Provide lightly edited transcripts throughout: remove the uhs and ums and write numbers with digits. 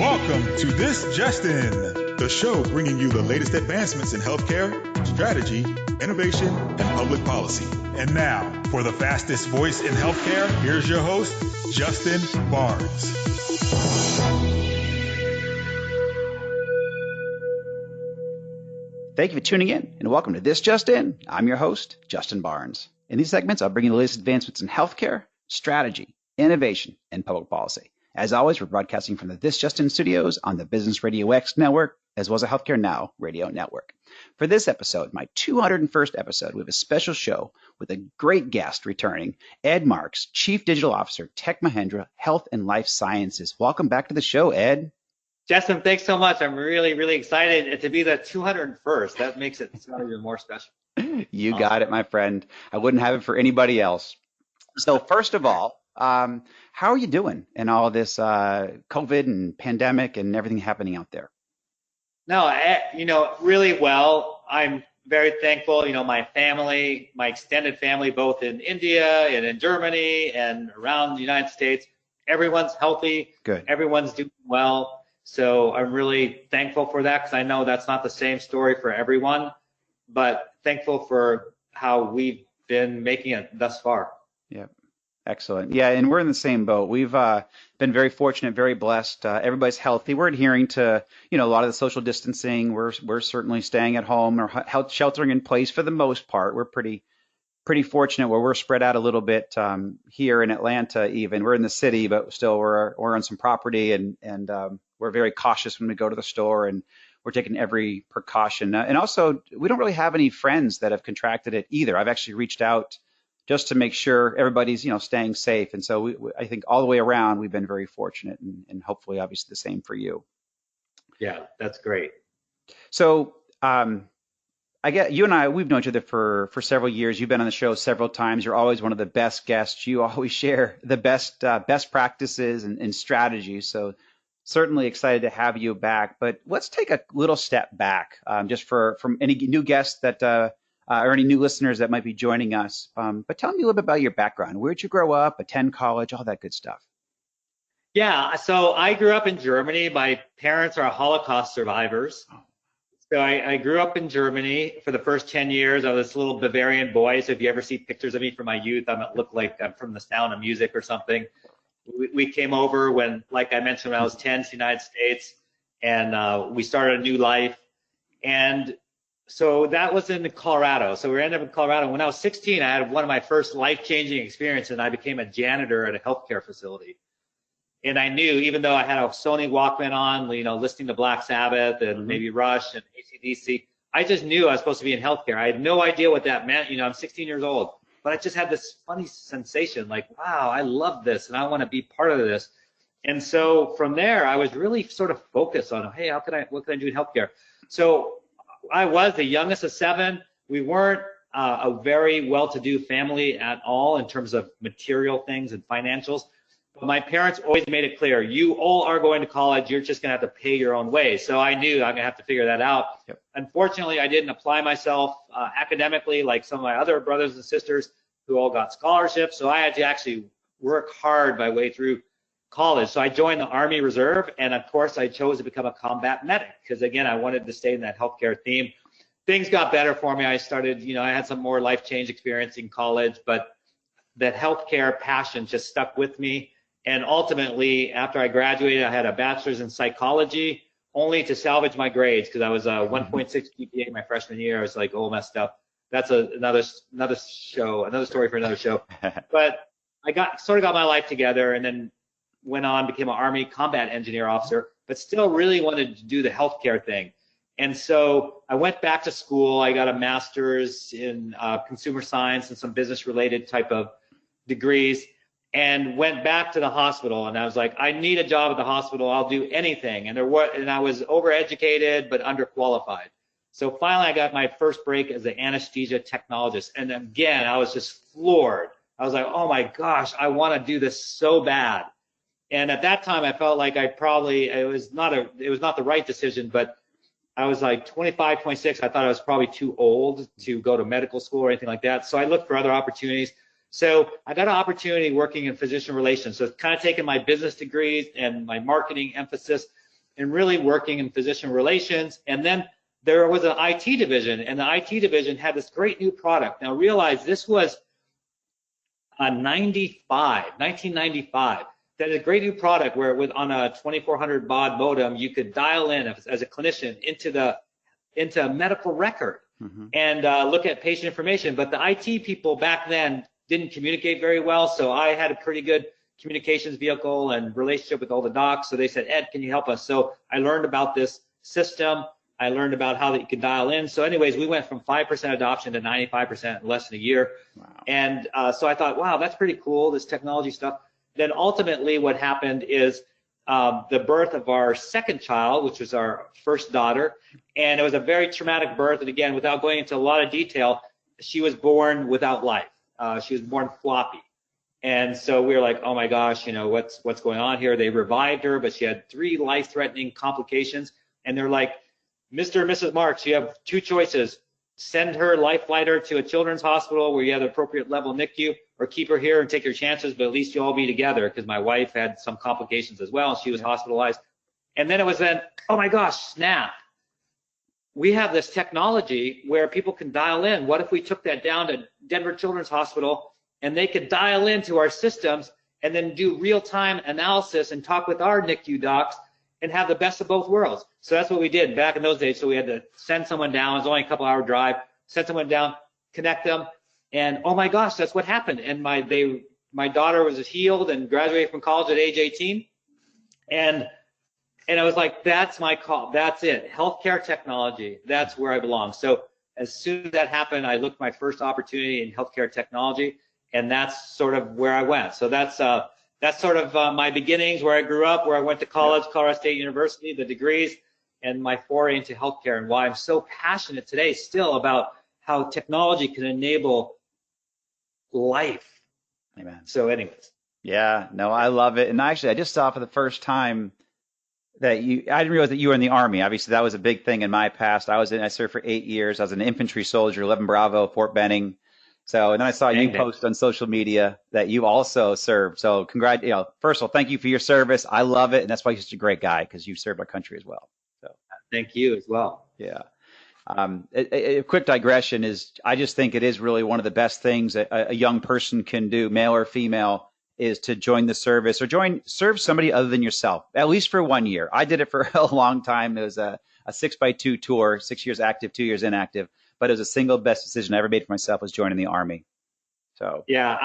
Welcome to This Just In, the show bringing you the latest advancements in healthcare, strategy, innovation, and public policy. And now, for the fastest voice in healthcare, here's your host, Justin Barnes. Thank you for tuning in, and welcome to This Just In. I'm your host, Justin Barnes. In these segments, I'll bring you the latest advancements in healthcare, strategy, innovation, and public policy. As always, we're broadcasting from the This Just In studios on the Business Radio X network, as well as the Healthcare Now radio network. For this episode, my 201st episode, we have a special show with a great guest returning, Ed Marx, Chief Digital Officer, Tech Mahindra Health and Life Sciences. Welcome back to the show, Ed. Justin, thanks so much. I'm really excited to be the 201st. That makes it sound even more special. You got it, my friend. I wouldn't have it for anybody else. So first of all, how are you doing in all of this COVID and pandemic and everything happening out there? No, really well. I'm very thankful. My family, my extended family, both in India and in Germany and around the United States, everyone's healthy. Good. Everyone's doing well. So I'm really thankful for that because I know that's not the same story for everyone, but thankful for how we've been making it thus far. Yep. Excellent. Yeah, and we're in the same boat. We've been very fortunate, very blessed. Everybody's healthy. We're adhering to, a lot of the social distancing. We're certainly staying at home or sheltering in place for the most part. We're pretty fortunate where we're spread out a little bit here in Atlanta. Even we're in the city, but still we're on some property, and we're very cautious when we go to the store, and we're taking every precaution. And also, we don't really have any friends that have contracted it either. I've actually reached out just to make sure everybody's, staying safe. And so I think all the way around, we've been very fortunate, and hopefully, obviously, the same for you. Yeah, that's great. So I get you and I, we've known each other for several years. You've been on the show several times. You're always one of the best guests. You always share the best practices and strategies. So certainly excited to have you back. But let's take a little step back just from any new guests that or any new listeners that might be joining us. But tell me a little bit about your background. Where'd you grow up, attend college, all that good stuff? Yeah, so I grew up in Germany. My parents are Holocaust survivors. So I grew up in Germany for the first 10 years. I was this little Bavarian boy. So if you ever see pictures of me from my youth, I look like I'm from the Sound of Music or something. We came over when, like I mentioned, when I was 10 to the United States, and we started a new life. And so that was in Colorado. So we ended up in Colorado. When I was 16, I had one of my first life-changing experiences, and I became a janitor at a healthcare facility. And I knew, even though I had a Sony Walkman on, listening to Black Sabbath and maybe Rush and AC/DC, I just knew I was supposed to be in healthcare. I had no idea what that meant. I'm 16 years old, but I just had this funny sensation, like, wow, I love this, and I want to be part of this. And so from there, I was really sort of focused on, hey, what can I do in healthcare? So I was the youngest of 7. We weren't a very well-to-do family at all in terms of material things and financials. But my parents always made it clear, you all are going to college. You're just going to have to pay your own way. So I knew I'm going to have to figure that out. Yep. Unfortunately, I didn't apply myself academically like some of my other brothers and sisters who all got scholarships. So I had to actually work hard my way through college. So I joined the Army Reserve, and of course I chose to become a combat medic because, again, I wanted to stay in that healthcare theme. Things got better for me. I started, I had some more life change experience in college, but that healthcare passion just stuck with me. And ultimately, after I graduated, I had a bachelor's in psychology, only to salvage my grades because I was a 1.6 GPA my freshman year. I was like, messed up. That's another story for another show. But I got my life together, and then went on, became an Army combat engineer officer, but still really wanted to do the healthcare thing. And so I went back to school. I got a master's in consumer science and some business related type of degrees, and went back to the hospital. And I was like, I need a job at the hospital. I'll do anything. And I was overeducated, but underqualified. So finally I got my first break as an anesthesia technologist. And again, I was just floored. I was like, oh my gosh, I want to do this so bad. And at that time, I felt like it was not the right decision, but I was like 25, 26. I thought I was probably too old to go to medical school or anything like that. So I looked for other opportunities. So I got an opportunity working in physician relations. So it's kind of taken my business degrees and my marketing emphasis and really working in physician relations. And then there was an IT division, and the IT division had this great new product. Now realize this was 1995. That is a great new product where with on a 2400 baud modem, you could dial in as a clinician into a medical record and look at patient information. But the IT people back then didn't communicate very well, so I had a pretty good communications vehicle and relationship with all the docs. So they said, Ed, can you help us? So I learned about this system. I learned about how that you could dial in. So anyways, we went from 5% adoption to 95% in less than a year. Wow. And so I thought, wow, that's pretty cool, this technology stuff. Then ultimately what happened is the birth of our second child, which was our first daughter. And it was a very traumatic birth. And again, without going into a lot of detail, she was born without life. She was born floppy. And so we were like, oh my gosh, you know, what's going on here? They revived her, but she had 3 life-threatening complications. And they're like, Mr. and Mrs. Marx, you have 2 choices. Send her, life flight her to a children's hospital where you have the appropriate level NICU, or keep her here and take your chances, but at least you'll all be together, because my wife had some complications as well. She was hospitalized. And then it was oh my gosh, snap. We have this technology where people can dial in. What if we took that down to Denver Children's Hospital and they could dial into our systems and then do real-time analysis and talk with our NICU docs and have the best of both worlds? So that's what we did back in those days. So we had to send someone down. It was only a couple-hour drive. Send someone down, connect them, and oh my gosh, that's what happened. And my daughter was healed and graduated from college at age 18. And I was like, that's my call. That's it. Healthcare technology. That's where I belong. So as soon as that happened, I looked my first opportunity in healthcare technology, and that's sort of where I went. So that's sort of my beginnings, where I grew up, where I went to college, Colorado State University, the degrees, and my foray into healthcare, and why I'm so passionate today still about how technology can enable life. Amen. So anyways. Yeah, no, I love it. And actually, I just saw for the first time that I didn't realize that you were in the Army. Obviously, that was a big thing in my past. I served for 8 years. I was an infantry soldier, 11 Bravo, Fort Benning. So, and then I saw you post on social media that you also served. So first of all, thank you for your service. I love it. And that's why you're such a great guy, because you've served our country as well. So thank you as well. Yeah. A quick digression is, I just think it is really one of the best things a young person can do, male or female, is to join the service or serve somebody other than yourself, at least for 1 year. I did it for a long time. It was a 6x2 tour, 6 years active, 2 years inactive. But it was the single best decision I ever made for myself, was joining the Army. So yeah,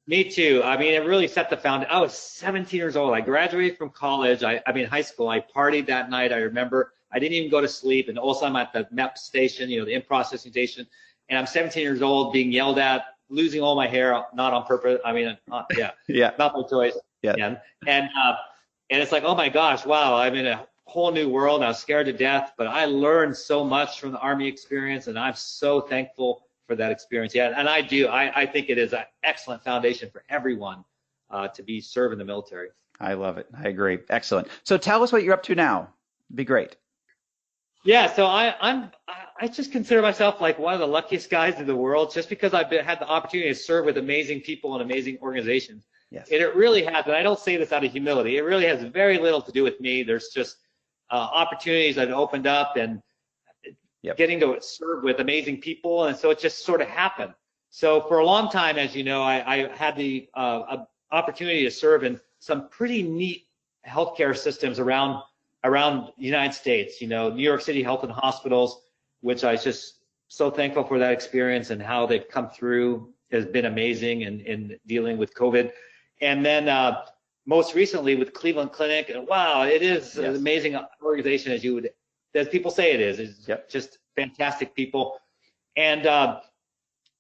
me too. I mean, it really set the foundation. I was 17 years old. I graduated from college. I mean, high school. I partied that night. I remember I didn't even go to sleep. And also I'm at the MEP station, you know, the in-processing station. And I'm 17 years old, being yelled at, losing all my hair, not on purpose. I mean, yeah, not my choice. Yeah. And it's like, oh my gosh, wow, I'm in a whole new world. I was scared to death, but I learned so much from the Army experience, and I'm so thankful for that experience. Yeah, and I do. I think it is an excellent foundation for everyone to be serving the military. I love it. I agree. Excellent. So tell us what you're up to now. It'd be great. Yeah, so I just consider myself like one of the luckiest guys in the world, just because I've had the opportunity to serve with amazing people and amazing organizations. Yes. And it really has, and I don't say this out of humility, it really has very little to do with me. There's just opportunities that opened up, and getting to serve with amazing people, and so it just sort of happened. So for a long time, as you know, I had the opportunity to serve in some pretty neat healthcare systems around the United States. You know, New York City Health and Hospitals, which I just so thankful for that experience, and how they've come through has been amazing in dealing with COVID. And then most recently with Cleveland Clinic, and wow, it is an amazing organization, as people say it is. It's just fantastic people. And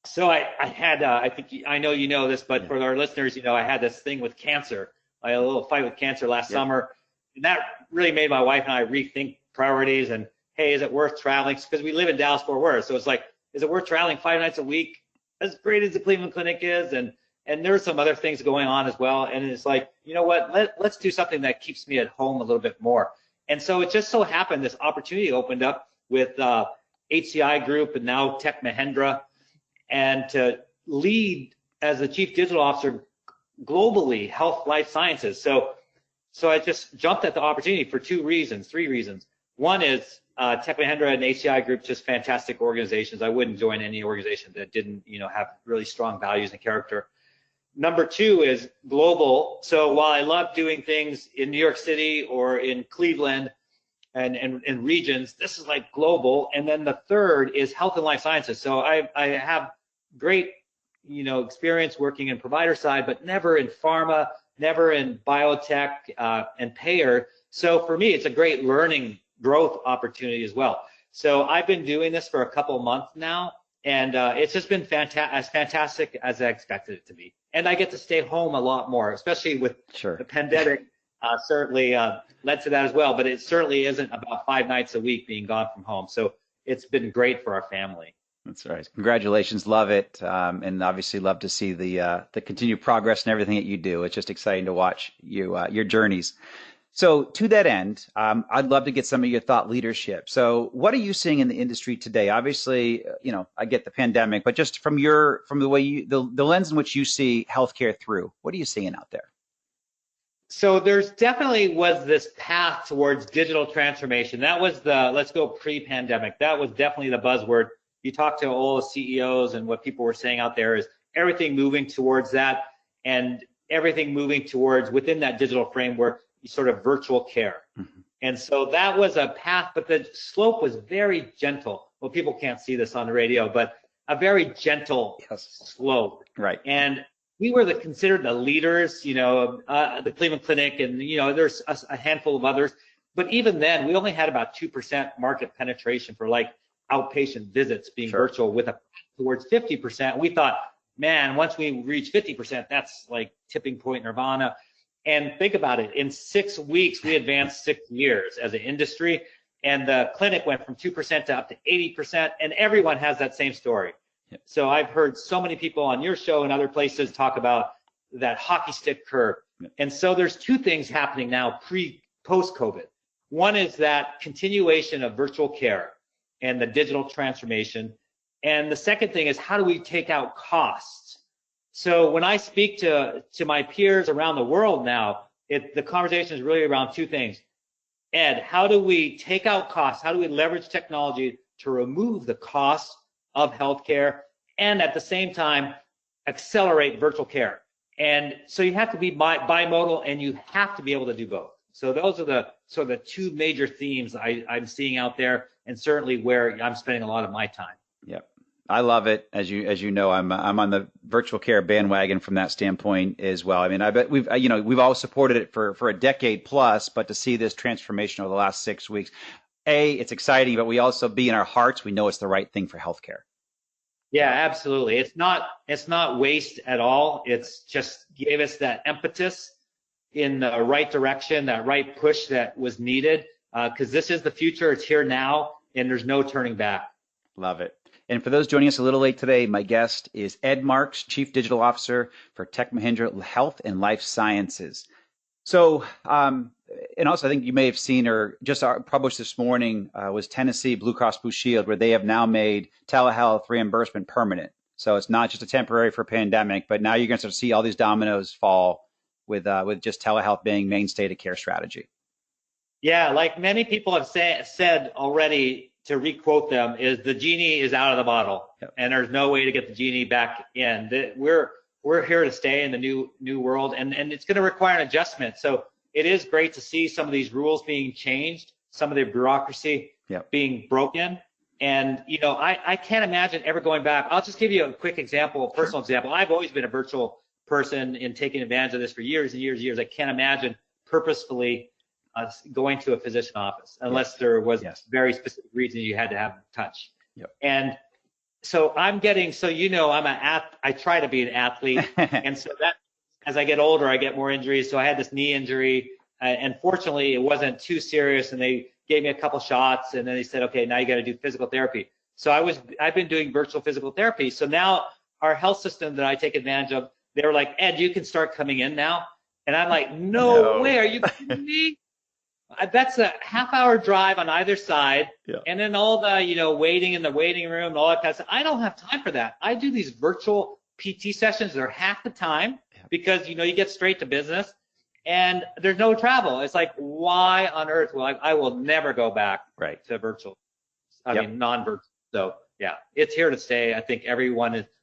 so I had, I know you know this, but for our listeners, you know, I had this thing with cancer. I had a little fight with cancer last summer, and that really made my wife and I rethink priorities. And hey, is it worth traveling? Because we live in Dallas-Fort Worth, so it's like, is it worth traveling 5 nights a week? As great as the Cleveland Clinic is, and there's some other things going on as well. And it's like, you know what? Let's do something that keeps me at home a little bit more. And so it just so happened this opportunity opened up with HCI Group and now Tech Mahindra, and to lead as the Chief Digital Officer globally, health life sciences. So So I just jumped at the opportunity for three reasons. One is Tech Mahindra and HCI Group, just fantastic organizations. I wouldn't join any organization that didn't, have really strong values and character. Number two is global. So while I love doing things in New York City or in Cleveland and regions, this is like global. And then the third is health and life sciences. So I have great, experience working in provider side, but never in pharma, never in biotech and payer. So for me, it's a great learning growth opportunity as well. So I've been doing this for a couple months now, and it's just been as fantastic as I expected it to be. And I get to stay home a lot more, especially with the pandemic. Certainly led to that as well, but it certainly isn't about 5 nights a week being gone from home. So it's been great for our family. That's right. Congratulations. Love it. And obviously love to see the continued progress and everything that you do. It's just exciting to watch your journeys. So to that end, I'd love to get some of your thought leadership. So what are you seeing in the industry today? Obviously, I get the pandemic, but just from the way the lens in which you see healthcare through, what are you seeing out there? So there's definitely was this path towards digital transformation. That was let's go pre-pandemic. That was definitely the buzzword. You talk to all the CEOs and what people were saying out there is everything moving towards that, and everything moving towards within that digital framework, sort of virtual care. Mm-hmm. And so that was a path, but the slope was very gentle. Well, people can't see this on the radio, but a very gentle slope. Right. And we were considered the leaders, the Cleveland Clinic, and, there's a handful of others. But even then, we only had about 2% market penetration for like outpatient visits being virtual, with a towards 50%. We thought, man, once we reach 50%, that's like tipping point nirvana. And think about it, in 6 weeks, we advanced 6 years as an industry, and the clinic went from 2% to up to 80%, and everyone has that same story. Yep. So I've heard so many people on your show and other places talk about that hockey stick curve. Yep. And so there's two things happening now post-COVID. One is that continuation of virtual care and the digital transformation. And the second thing is, how do we take out costs? So when I speak to my peers around the world now, the conversation is really around two things. Ed, how do we take out costs? How do we leverage technology to remove the cost of healthcare, and at the same time accelerate virtual care? And so you have to be bimodal, and you have to be able to do both. So those are the two major themes I'm seeing out there, and certainly where I'm spending a lot of my time. Yep. I love it. As you know, I'm on the virtual care bandwagon from that standpoint as well. I mean, I bet we've all supported it for a decade plus, but to see this transformation over the last 6 weeks, it's exciting, but we also be in our hearts, we know it's the right thing for healthcare. Yeah, absolutely. It's not waste at all. It's just gave us that impetus in the right direction, that right push that was needed, because this is the future. It's here now, and there's no turning back. Love it. And for those joining us a little late today, my guest is Ed Marx, Chief Digital Officer for Tech Mahindra Health and Life Sciences. So, and also I think you may have seen or just published this morning was Tennessee Blue Cross Blue Shield, where they have now made telehealth reimbursement permanent. So it's not just a temporary for pandemic, but now you're going to start to see all these dominoes fall with just telehealth being mainstay to care strategy. Yeah, like many people have said already, to requote them, is the genie is out of the bottle. Yep. And there's no way to get the genie back in. We're here to stay in the new world, and it's going to require an adjustment. So it is great to see some of these rules being changed, some of the bureaucracy being broken. And, I can't imagine ever going back. I'll just give you a quick example, a personal example. I've always been a virtual person in taking advantage of this for years and years and years. I can't imagine purposefully going to a physician office unless there was very specific reasons you had to have touch. Yep. And so I try to be an athlete. And so that, as I get older, I get more injuries. So I had this knee injury, and fortunately it wasn't too serious, and they gave me a couple shots, and then they said, okay, now you got to do physical therapy. So I've been doing virtual physical therapy. So now our health system that I take advantage of, they were like, Ed, you can start coming in now. And I'm like, no way, are you kidding me? That's a half-hour drive on either side, and then all the waiting in the waiting room and all that kind of stuff. I don't have time for that. I do these virtual PT sessions. They're half the time because you get straight to business, and there's no travel. It's like, why on earth will I will never go back to virtual. I mean, non-virtual. So yeah, it's here to stay. I think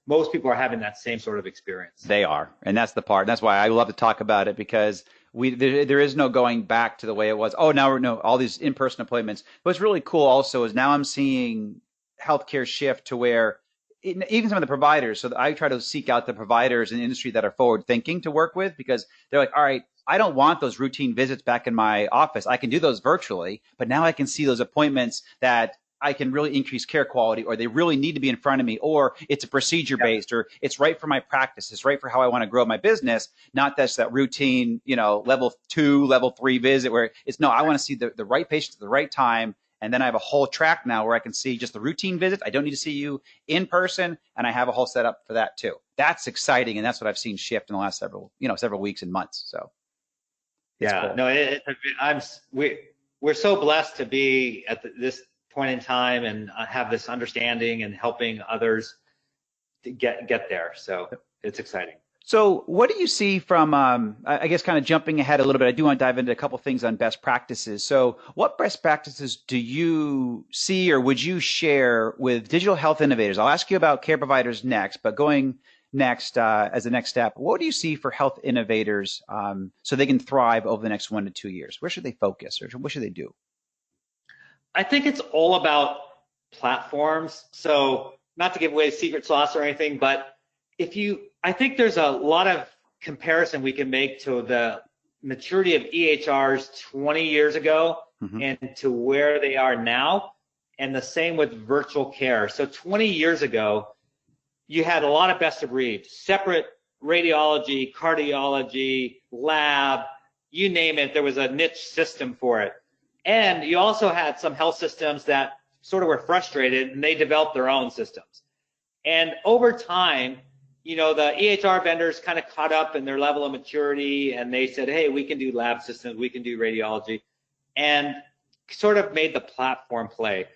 most people are having that same sort of experience. They are. And that's the part. That's why I love to talk about it, because there is no going back to the way it was. Oh, now all these in-person appointments. What's really cool also is now I'm seeing healthcare shift to where even some of the providers. So I try to seek out the providers in the industry that are forward thinking to work with, because they're like, all right, I don't want those routine visits back in my office. I can do those virtually, but now I can see those appointments that I can really increase care quality, or they really need to be in front of me, or it's a procedure based, or it's right for my practice. It's right for how I want to grow my business. Not that routine, level 2, level 3 visit where it's no, I want to see the right patients at the right time. And then I have a whole track now where I can see just the routine visits. I don't need to see you in person. And I have a whole setup for that too. That's exciting. And that's what I've seen shift in the last several weeks and months. So. Yeah, cool. No, we're so blessed to be at this point in time and have this understanding and helping others to get there. So it's exciting. So what do you see from, I guess kind of jumping ahead a little bit, I do want to dive into a couple things on best practices. So what best practices do you see or would you share with digital health innovators? I'll ask you about care providers next, but going next, as the next step, what do you see for health innovators so they can thrive over the next 1 to 2 years? Where should they focus, or what should they do? I think it's all about platforms. So not to give away secret sauce or anything, but I think there's a lot of comparison we can make to the maturity of EHRs 20 years ago and to where they are now, and the same with virtual care. So 20 years ago, you had a lot of best of breed, separate radiology, cardiology, lab, you name it, there was a niche system for it. And you also had some health systems that sort of were frustrated and they developed their own systems. And over time, the EHR vendors kind of caught up in their level of maturity and they said, hey, we can do lab systems, we can do radiology, and sort of made the platform play.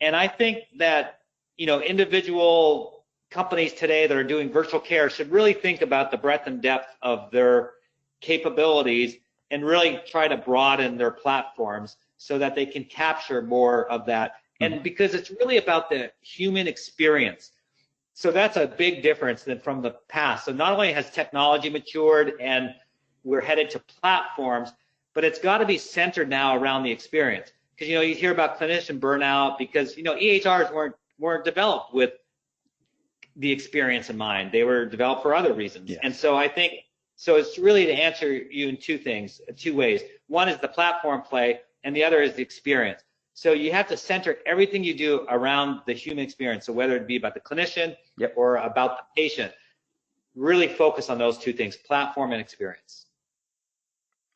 And I think that, individual companies today that are doing virtual care should really think about the breadth and depth of their capabilities and really try to broaden their platforms so that they can capture more of that. And because it's really about the human experience. So that's a big difference than from the past. So not only has technology matured and we're headed to platforms, but it's got to be centered now around the experience. Because, you hear about clinician burnout because, EHRs weren't developed with the experience in mind. They were developed for other reasons. Yes. And so I think, it's really to answer you in two ways. One is the platform play, and the other is the experience. So you have to center everything you do around the human experience. So whether it be about the clinician or about the patient, really focus on those two things, platform and experience.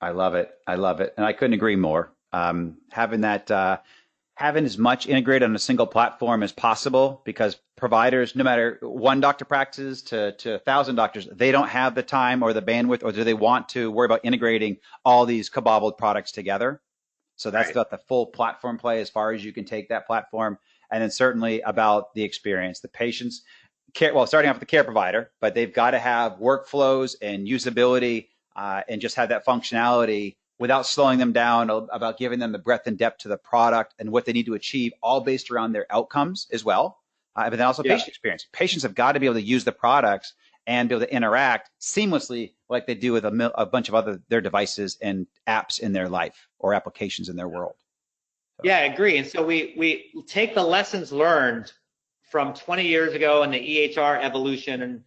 I love it. And I couldn't agree more. Having as much integrated on a single platform as possible, because providers, no matter one doctor practice to 1,000 doctors, they don't have the time or the bandwidth, or do they want to worry about integrating all these cabobbled products together. So that's about the full platform play as far as you can take that platform. And then certainly about the experience, the patients care, starting off with the care provider, but they've got to have workflows and usability and just have that functionality without slowing them down, about giving them the breadth and depth to the product and what they need to achieve, all based around their outcomes as well. But then also patient experience. Patients have got to be able to use the products and be able to interact seamlessly like they do with a bunch of their devices and apps in their life or applications in their world. So. Yeah, I agree. And so we take the lessons learned from 20 years ago in the EHR evolution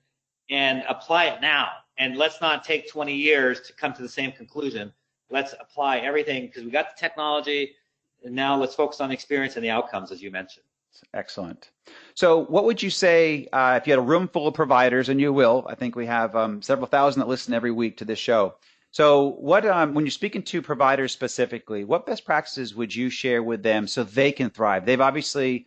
and apply it now. And let's not take 20 years to come to the same conclusion. Let's apply everything, because we got the technology, and now let's focus on the experience and the outcomes, as you mentioned. Excellent. So what would you say if you had a room full of providers, and you will, I think we have several thousand that listen every week to this show. So what, when you're speaking to providers specifically, what best practices would you share with them so they can thrive? They've obviously,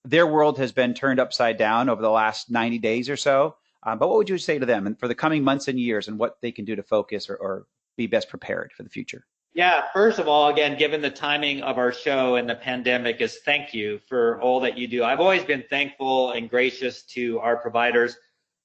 their world has been turned upside down over the last 90 days or so. But what would you say to them and for the coming months and years, and what they can do to focus or be best prepared for the future? Yeah, first of all, again, given the timing of our show and the pandemic, is thank you for all that you do. I've always been thankful and gracious to our providers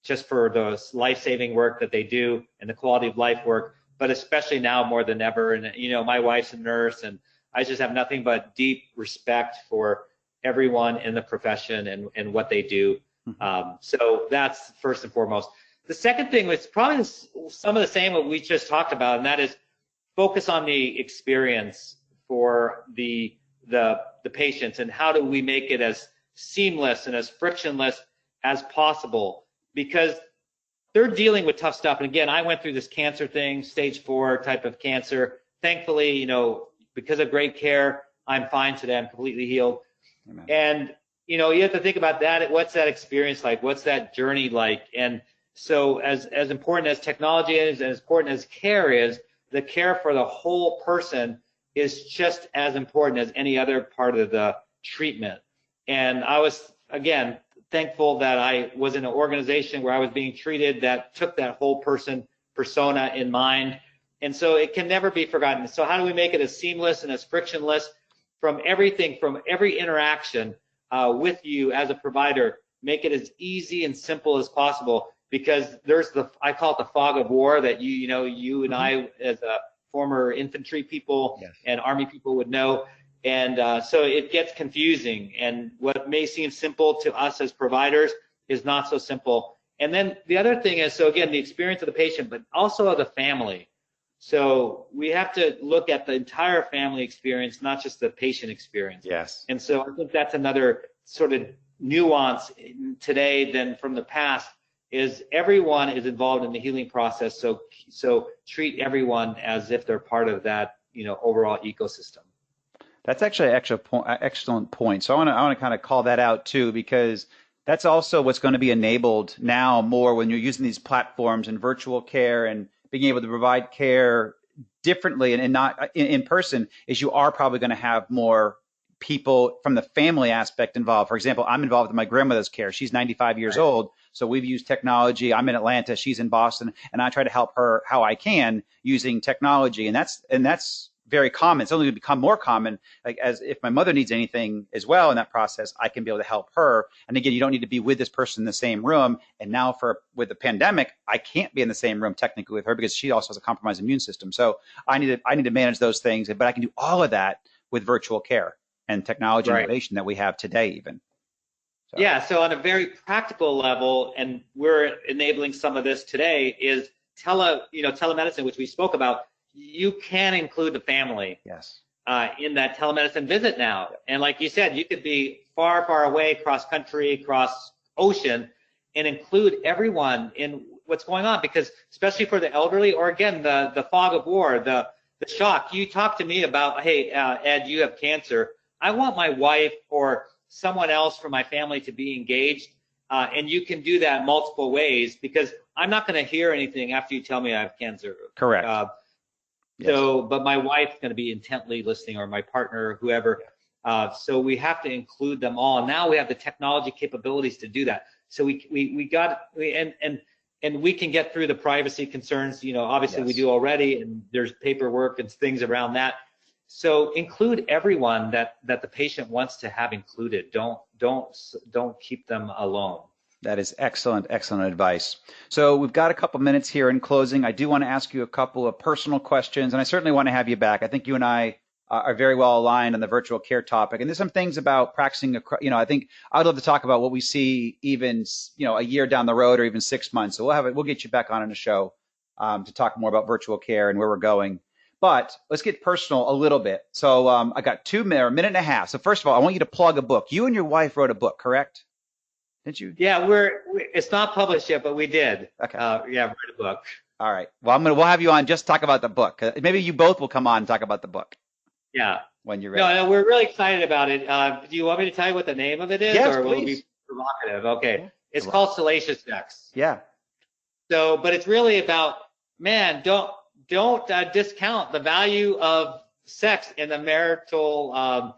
just for the life-saving work that they do and the quality of life work. but especially now more than ever. And, my wife's a nurse, and I just have nothing but deep respect for everyone in the profession and what they do. So that's first and foremost. The second thing was probably some of the same what we just talked about, and that is focus on the experience for the patients, and how do we make it as seamless and as frictionless as possible, because they're dealing with tough stuff. And again, I went through this cancer thing, stage 4 type of cancer. Thankfully, because of great care, I'm fine today. I'm completely healed. Amen. And, you have to think about that. What's that experience like? What's that journey like? And so as important as technology is, and as important as care is, the care for the whole person is just as important as any other part of the treatment. And I was, again, thankful that I was in an organization where I was being treated that took that whole person persona in mind. And so it can never be forgotten. So how do we make it as seamless and as frictionless from everything, from every interaction with you as a provider? Make it as easy and simple as possible, because there's I call it the fog of war that you and I as a former infantry people and Army people would know. And so it gets confusing, and what may seem simple to us as providers is not so simple. And then the other thing is, so again, the experience of the patient, but also of the family. So we have to look at the entire family experience, not just the patient experience. Yes. And so I think that's another sort of nuance today than from the past, is everyone is involved in the healing process. So treat everyone as if they're part of that, overall ecosystem. That's actually an excellent point. So I want to kind of call that out too, because that's also what's going to be enabled now more when you're using these platforms and virtual care and being able to provide care differently and not in person, is you are probably going to have more people from the family aspect involved. For example, I'm involved in my grandmother's care. She's 95 years old. So we've used technology. I'm in Atlanta. She's in Boston. And I try to help her how I can using technology. And that's very common. It's only going to become more common, like as if my mother needs anything as well in that process, I can be able to help her. And again, you don't need to be with this person in the same room. And now with the pandemic, I can't be in the same room technically with her because she also has a compromised immune system. So I need to manage those things, but I can do all of that with virtual care and technology innovation that we have today even. So. Yeah, so on a very practical level, and we're enabling some of this today, is telemedicine, which we spoke about. You can include the family in that telemedicine visit now. And like you said, you could be far, far away, cross country, cross ocean, and include everyone in what's going on. Because especially for the elderly, or again, the fog of war, the shock. You talk to me about, hey, Ed, you have cancer. I want my wife or someone else from my family to be engaged. And you can do that multiple ways, because I'm not going to hear anything after you tell me I have cancer. Correct. So, but my wife's going to be intently listening, or my partner, or whoever. So we have to include them all. And now we have the technology capabilities to do that. So we can get through the privacy concerns. Obviously we do already, and there's paperwork and things around that. So include everyone that the patient wants to have included. Don't keep them alone. That is excellent, excellent advice. So we've got a couple minutes here in closing. I do want to ask you a couple of personal questions, and I certainly want to have you back. I think you and I are very well aligned on the virtual care topic. And there's some things about practicing, I think I'd love to talk about what we see even, a year down the road or even 6 months. So we'll get you back on a show to talk more about virtual care and where we're going. But let's get personal a little bit. So I got a minute and a half. So first of all, I want you to plug a book. You and your wife wrote a book, correct? Didn't you? Yeah, it's not published yet, but we did. Okay. Write a book. All right. Well, we'll have you on just to talk about the book. Maybe you both will come on and talk about the book. Yeah. When you're ready. No, we're really excited about it. Do you want me to tell you what the name of it is? Yes, or will please. it be provocative? Okay. It's called Salacious Sex. Yeah. So, but it's really about, man, don't discount the value of sex in the marital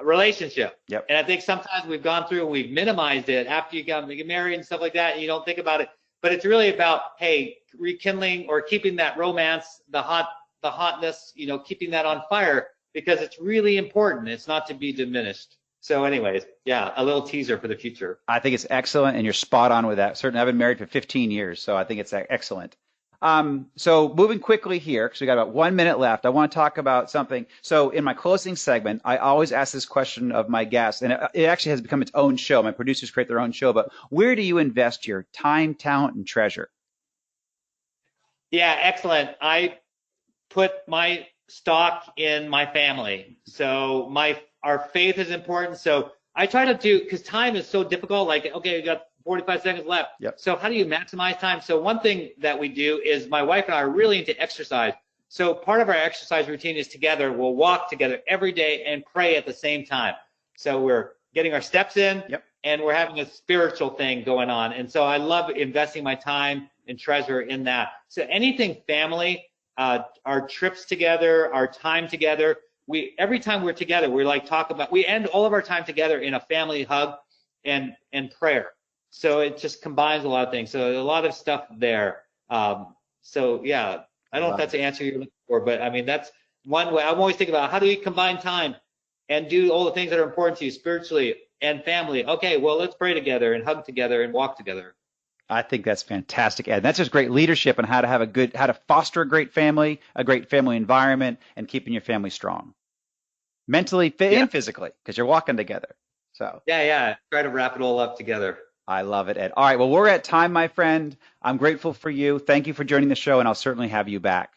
relationship. Yep. And I think sometimes we've gone through and we've minimized it after you get married and stuff like that, and you don't think about it. But it's really about, hey, rekindling or keeping that romance, the hotness, keeping that on fire, because it's really important. It's not to be diminished. So anyways, yeah, a little teaser for the future. I think it's excellent, and you're spot on with that. Certainly, I've been married for 15 years, so I think it's excellent. So moving quickly here, because we got about 1 minute left, I want to talk about something. So in my closing segment, I always ask this question of my guests, and it actually has become its own show. My producers create their own show, but where do you invest your time, talent, and treasure? Yeah, excellent. I put my stock in my family. So our faith is important. So I try to do, because time is so difficult, like, okay, we got 45 seconds left. Yep. So how do you maximize time? So one thing that we do is my wife and I are really into exercise. So part of our exercise routine is together. We'll walk together every day and pray at the same time. So we're getting our steps in, yep, and we're having a spiritual thing going on. And so I love investing my time and treasure in that. So anything family, our trips together, our time together, every time we're together, we end all of our time together in a family hug and prayer. So it just combines a lot of things. So a lot of stuff there. So yeah, I don't know if that's the answer you're looking for, but I mean, that's one way. I'm always thinking about how do you combine time and do all the things that are important to you spiritually and family. Okay, well, let's pray together and hug together and walk together. I think that's fantastic, Ed. That's just great leadership on how to foster a great family environment, and keeping your family strong, mentally and physically, because you're walking together. So yeah, try to wrap it all up together. I love it, Ed. All right, well, we're at time, my friend. I'm grateful for you. Thank you for joining the show, and I'll certainly have you back.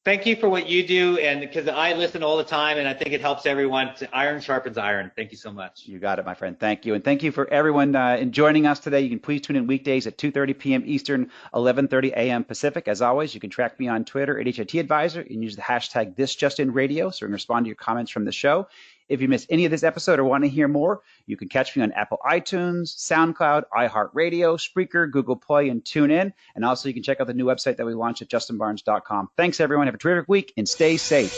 Thank you for what you do, and because I listen all the time, and I think it helps everyone. Iron sharpens iron. Thank you so much. You got it, my friend. Thank you. And thank you for everyone in joining us today. You can please tune in weekdays at 2:30 p.m. Eastern, 11:30 a.m. Pacific. As always, you can track me on Twitter at HIT Advisor and use the hashtag ThisJustinRadio so we can respond to your comments from the show. If you missed any of this episode or want to hear more, you can catch me on Apple iTunes, SoundCloud, iHeartRadio, Spreaker, Google Play, and TuneIn. And also, you can check out the new website that we launched at justinbarnes.com. Thanks, everyone. Have a terrific week and stay safe.